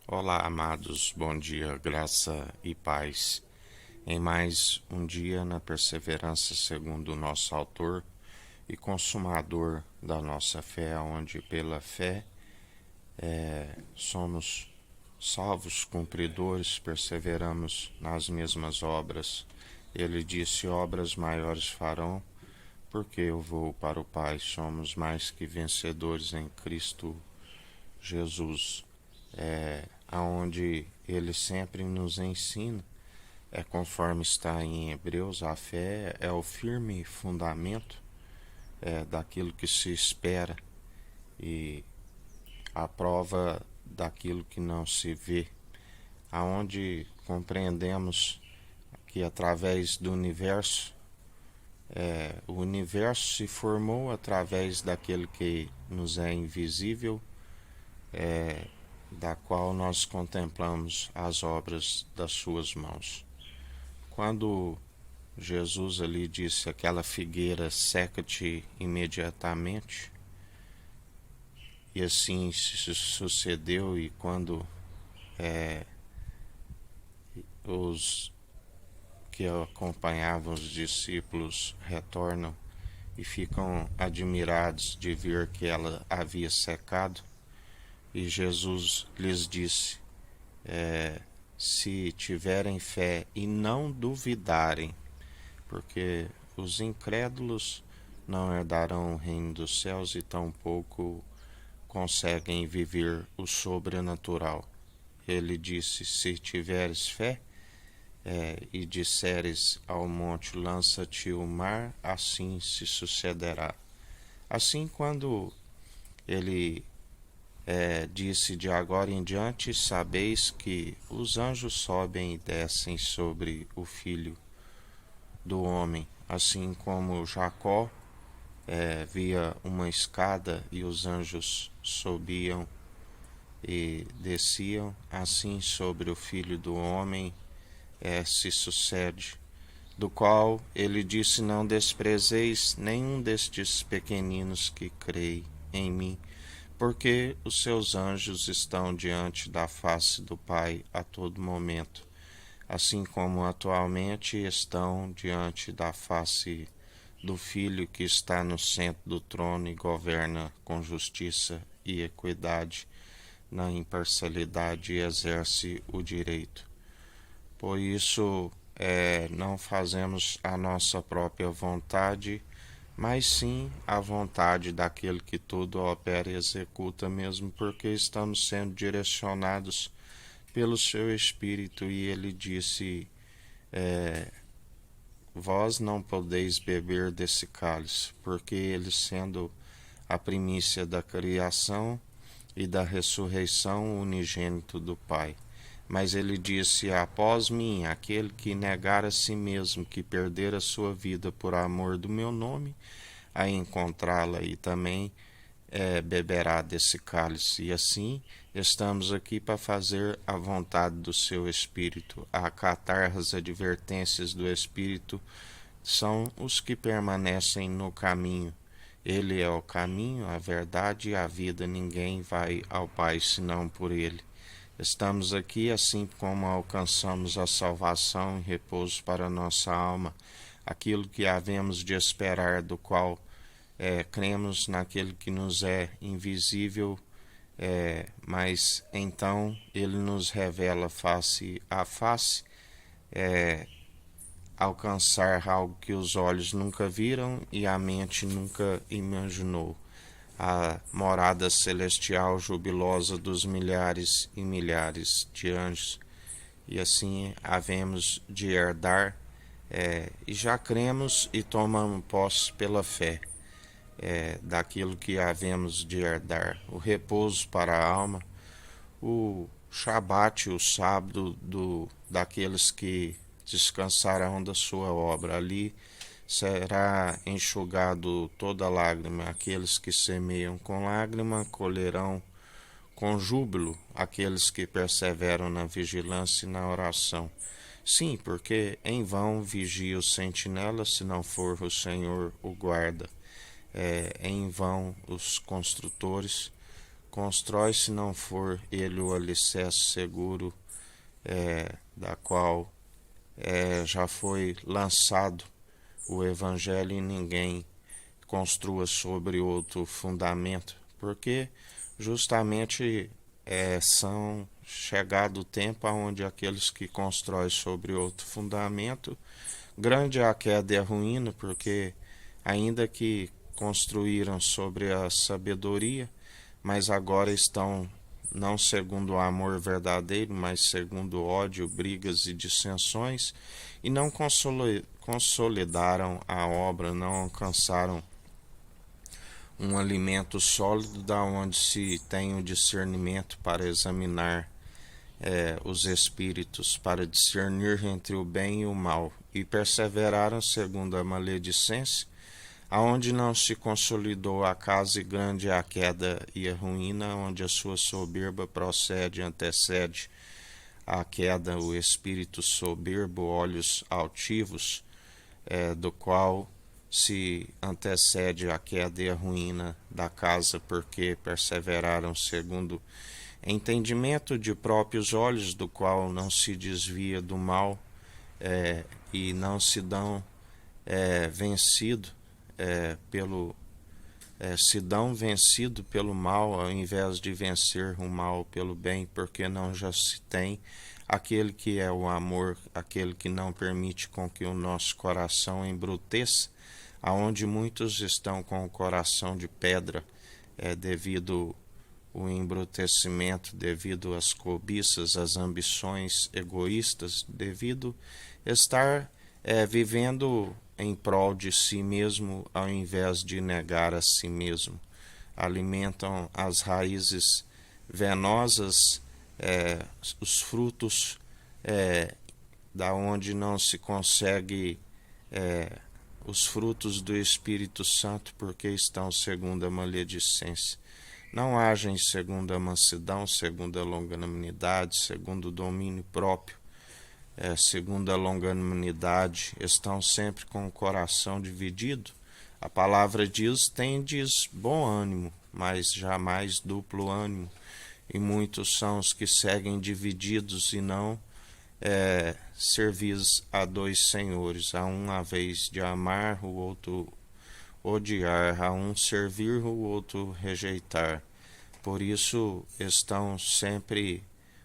Olá, amados, bom dia, graça e paz. Em mais um dia na perseverança segundo o nosso autor e consumador da nossa fé, onde pela fé somos salvos, cumpridores, perseveramos nas mesmas obras. Ele disse: obras maiores farão, porque eu vou para o Pai. Somos mais que vencedores em Cristo Jesus, aonde ele sempre nos ensina. Conforme está em Hebreus, a fé é o firme fundamento daquilo que se espera e a prova daquilo que não se vê, aonde compreendemos que através do universo, o universo se formou através daquele que nos é invisível, da qual nós contemplamos as obras das suas mãos. Quando Jesus ali disse: aquela figueira seca-te imediatamente, e assim se sucedeu. E quando os que acompanhavam os discípulos retornam e ficam admirados de ver que ela havia secado, e Jesus lhes disse: se tiverem fé e não duvidarem, porque os incrédulos não herdarão o reino dos céus e tampouco conseguem viver o sobrenatural. Ele disse: se tiveres fé e disseres ao monte, lança-te ao mar, assim se sucederá. Assim, quando ele disse: de agora em diante sabeis que os anjos sobem e descem sobre o Filho do Homem, assim como Jacó via uma escada e os anjos subiam e desciam, assim sobre o Filho do Homem se sucede, do qual ele disse: não desprezeis nenhum destes pequeninos que creem em mim, porque os seus anjos estão diante da face do Pai a todo momento, assim como atualmente estão diante da face do Filho que está no centro do trono e governa com justiça e equidade, na imparcialidade, e exerce o direito. Por isso, não fazemos a nossa própria vontade, mas sim a vontade daquele que tudo opera e executa, mesmo porque estamos sendo direcionados pelo seu Espírito. E ele disse: vós não podeis beber desse cálice, porque ele, sendo a primícia da criação e da ressurreição, unigênito do Pai. Mas ele disse: após mim, aquele que negar a si mesmo, que perder a sua vida por amor do meu nome, a encontrá-la, e também beberá desse cálice. E assim estamos aqui para fazer a vontade do seu Espírito, a acatar as advertências do Espírito. São os que permanecem no caminho. Ele é o caminho, a verdade e a vida. Ninguém vai ao Pai senão por ele. Estamos aqui assim como alcançamos a salvação e repouso para nossa alma, aquilo que havemos de esperar, do qual cremos naquele que nos é invisível, mas então ele nos revela face a face, alcançar algo que os olhos nunca viram e a mente nunca imaginou, a morada celestial jubilosa dos milhares e milhares de anjos. E assim havemos de herdar, e já cremos e tomamos posse pela fé daquilo que havemos de herdar: o repouso para a alma, o Shabat, o sábado daqueles que descansarão da sua obra. Ali será enxugado toda lágrima. Aqueles que semeiam com lágrima colherão com júbilo, aqueles que perseveram na vigilância e na oração. Sim, porque em vão vigia o sentinela, se não for o Senhor o guarda. Em vão os construtores constrói se não for ele o alicerce seguro, da qual já foi lançado o Evangelho e ninguém construa sobre outro fundamento, porque justamente são chegado o tempo onde aqueles que constroem sobre outro fundamento, grande é a queda e a ruína, porque ainda que construíram sobre a sabedoria, mas agora estão não segundo o amor verdadeiro, mas segundo ódio, brigas e dissensões, e não consolidaram a obra, não alcançaram um alimento sólido da onde se tem o discernimento para examinar os espíritos, para discernir entre o bem e o mal, e perseveraram segundo a maledicência, aonde não se consolidou a casa e grande é a queda e a ruína, onde a sua soberba procede e antecede a queda, o espírito soberbo, olhos altivos, do qual se antecede a queda e a ruína da casa, porque perseveraram segundo entendimento de próprios olhos, do qual não se desvia do mal, e não se dão vencido pelo se dão vencido pelo mal ao invés de vencer o mal pelo bem, porque não já se tem aquele que é o amor, aquele que não permite com que o nosso coração embruteça, aonde muitos estão com o coração de pedra, devido o embrutecimento, devido às cobiças, às ambições egoístas, devido estar vivendo em prol de si mesmo ao invés de negar a si mesmo. Alimentam as raízes venosas, os frutos da onde não se consegue os frutos do Espírito Santo, porque estão segundo a maledicência. Não agem segundo a mansidão, segundo a longanimidade, segundo o domínio próprio, segundo a longanimidade, estão sempre com o coração dividido. A palavra diz, tendes bom ânimo, mas jamais duplo ânimo. E muitos são os que seguem divididos e não servis a dois senhores, a um a vez de amar, o outro odiar, a um servir, o outro rejeitar. Por isso estão sempre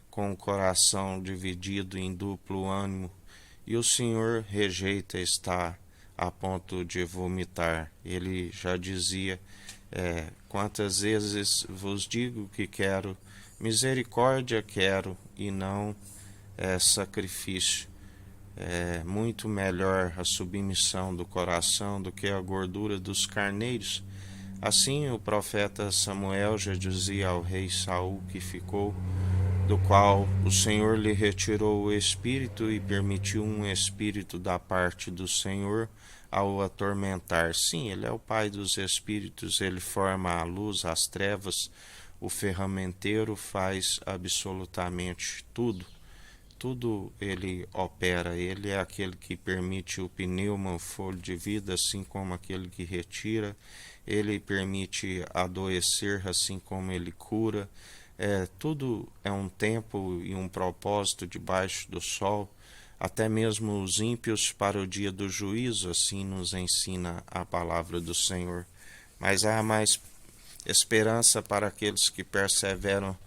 com o coração dividido em duplo ânimo, e o Senhor rejeita, está a ponto de vomitar. Ele já dizia, quantas vezes vos digo que quero, misericórdia quero, e não sacrifício. É muito melhor a submissão do coração do que a gordura dos carneiros. Assim o profeta Samuel já dizia ao rei Saul que ficou, do qual o Senhor lhe retirou o espírito e permitiu um espírito da parte do Senhor ao atormentar. Sim, ele é o pai dos espíritos, ele forma a luz, as trevas, o ferramenteiro faz absolutamente tudo. Tudo ele opera, ele é aquele que permite o pneuma, o fôlego de vida, assim como aquele que retira, ele permite adoecer, assim como ele cura. Tudo é um tempo e um propósito debaixo do sol, até mesmo os ímpios para o dia do juízo, assim nos ensina a palavra do Senhor. Mas há mais esperança para aqueles que perseveram,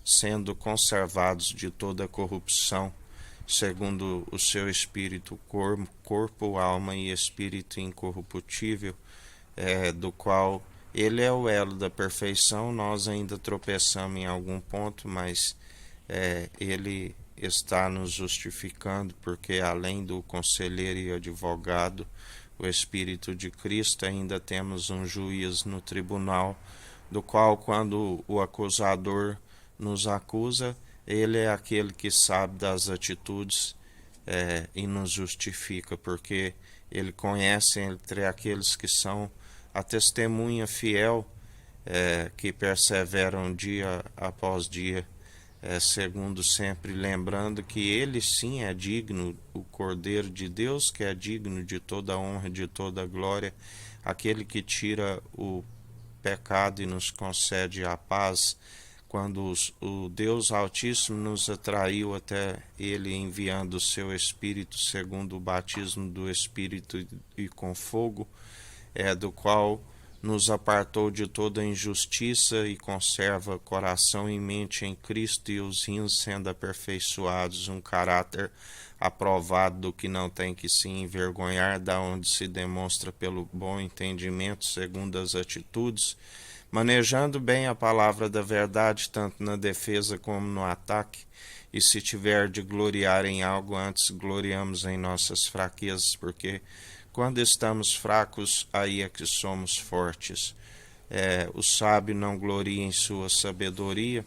sendo conservados de toda corrupção, segundo o seu espírito, corpo, alma e espírito incorruptível, do qual ele é o elo da perfeição. Nós ainda tropeçamos em algum ponto, mas ele está nos justificando, porque além do conselheiro e advogado, o Espírito de Cristo, ainda temos um juiz no tribunal, do qual, quando o acusador nos acusa, ele é aquele que sabe das atitudes e nos justifica, porque ele conhece entre aqueles que são a testemunha fiel, que perseveram dia após dia, segundo sempre lembrando que ele sim é digno, o Cordeiro de Deus, que é digno de toda honra, de toda glória, aquele que tira o pecado e nos concede a paz, quando o Deus Altíssimo nos atraiu até Ele, enviando o seu Espírito segundo o batismo do Espírito e com fogo, do qual nos apartou de toda injustiça e conserva coração e mente em Cristo, e os rins sendo aperfeiçoados, um caráter aprovado do que não tem que se envergonhar, da onde se demonstra pelo bom entendimento segundo as atitudes, manejando bem a palavra da verdade, tanto na defesa como no ataque. E se tiver de gloriar em algo, antes gloriamos em nossas fraquezas, porque quando estamos fracos, aí é que somos fortes. O sábio não gloria em sua sabedoria,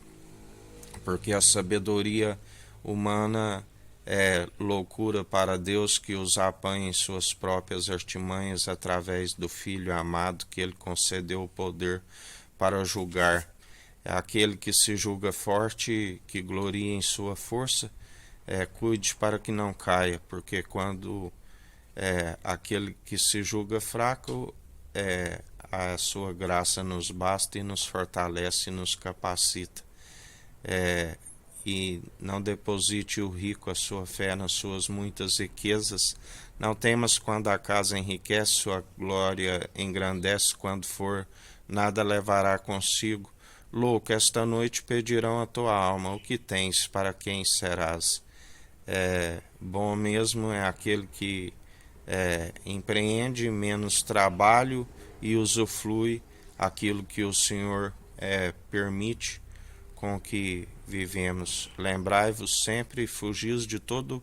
porque a sabedoria humana é loucura para Deus, que os apanha em suas próprias artimanhas através do Filho amado, que Ele concedeu o poder para julgar. Aquele que se julga forte, que gloria em sua força, cuide para que não caia, porque quando aquele que se julga fraco, a sua graça nos basta e nos fortalece e nos capacita. E não deposite o rico a sua fé nas suas muitas riquezas. Não temas quando a casa enriquece, sua glória engrandece, quando for, nada levará consigo. Louco, esta noite pedirão a tua alma, o que tens, para quem serás? Bom mesmo é aquele que empreende menos trabalho e usufrui aquilo que o Senhor permite com que vivemos. Lembrai-vos sempre e fugis de todo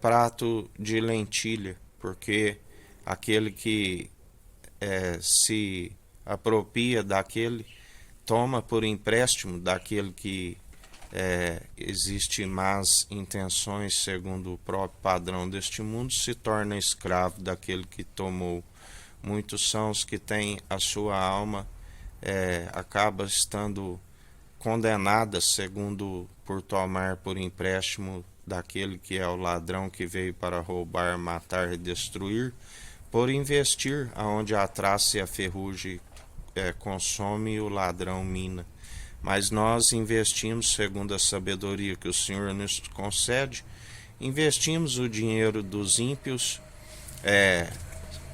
prato de lentilha, porque aquele que se apropria daquele, toma por empréstimo daquele que existe más intenções segundo o próprio padrão deste mundo, se torna escravo daquele que tomou. Muitos são os que têm a sua alma acaba estando condenada segundo por tomar por empréstimo daquele que é o ladrão, que veio para roubar, matar e destruir, por investir aonde a traça e a ferrugem consome e o ladrão mina. Mas nós investimos segundo a sabedoria que o Senhor nos concede, investimos o dinheiro dos ímpios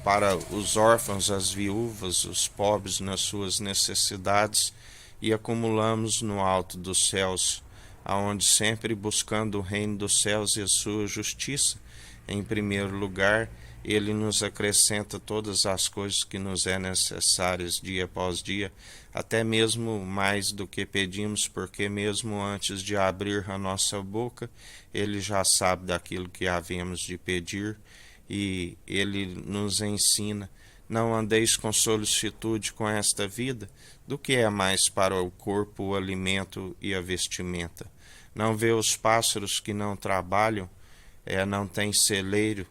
para os órfãos, as viúvas, os pobres nas suas necessidades, e acumulamos no alto dos céus, aonde sempre buscando o reino dos céus e a sua justiça, em primeiro lugar, Ele nos acrescenta todas as coisas que nos é necessárias dia após dia, até mesmo mais do que pedimos, porque mesmo antes de abrir a nossa boca, Ele já sabe daquilo que havemos de pedir, e Ele nos ensina: não andeis com solicitude com esta vida, do que é mais para o corpo o alimento e a vestimenta. Não vê os pássaros que não trabalham, não têm celeiro,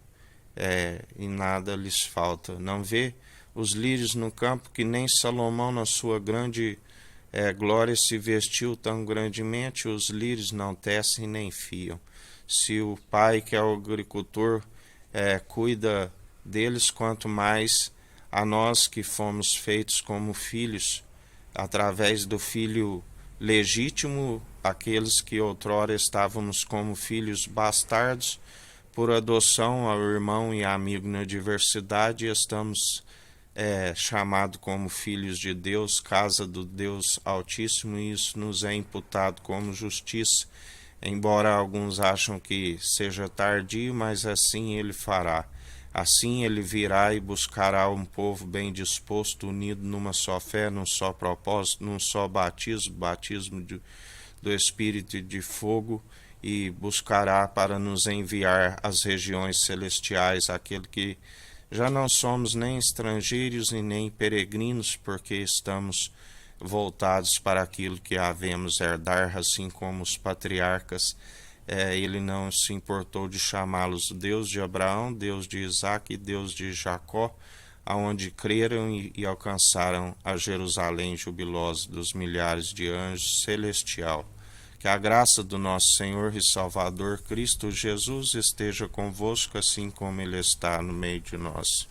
e nada lhes falta. Não vê os lírios no campo, que nem Salomão na sua grande glória se vestiu tão grandemente? Os lírios não tecem nem fiam. Se o pai, que é o agricultor, cuida deles, quanto mais a nós, que fomos feitos como filhos, através do Filho legítimo, aqueles que outrora estávamos como filhos bastardos, por adoção ao irmão e amigo na diversidade, estamos chamados como filhos de Deus, casa do Deus Altíssimo, e isso nos é imputado como justiça, embora alguns acham que seja tardio, mas assim Ele fará. Assim Ele virá e buscará um povo bem disposto, unido numa só fé, num só propósito, num só batismo do Espírito e de fogo, e buscará para nos enviar às regiões celestiais, aquele que já não somos nem estrangeiros e nem peregrinos, porque estamos voltados para aquilo que havemos herdar, assim como os patriarcas. Ele não se importou de chamá-los Deus de Abraão, Deus de Isaque e Deus de Jacó, aonde creram e alcançaram a Jerusalém jubilosa dos milhares de anjos celestial. Que a graça do nosso Senhor e Salvador Cristo Jesus esteja convosco, assim como Ele está no meio de nós.